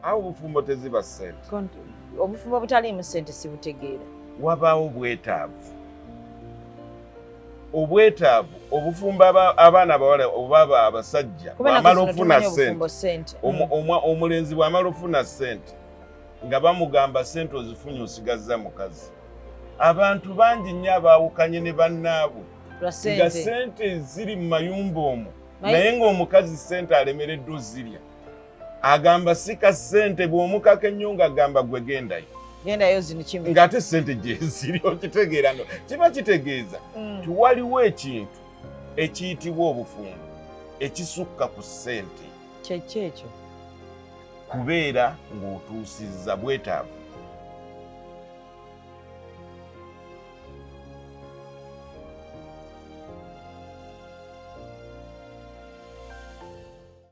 awo obufumbo teziba ssente. Obufumbo butaliimu ssente sibutegeera. Wabaawo obwetaavu obufumba abaana abawala oba abasajja bw'amala ofuna ssente. Omulenzi bw'amala ofuna ssente nga bamugamba ssente ozifunye osigazza mukazi. Abantu bangi nnyo abaawukanye ne bannaabwe nga ssente ziri mu mayumba omwo naye ng'omukazi ssente alemereddwa ozirya. Agamba sika ssente bw'omukaka ennyo ng'agamba gwe gendayo. Gendayo zino kimi. Ng'ate ssente gye ziri okitegeera no. Kiba kitegeeza nti waliwo ekintu ekiyitibwa obufumbo ekisukka ku ssente. Kyekyo. Kubeera ng'otuusizza bwetaavu.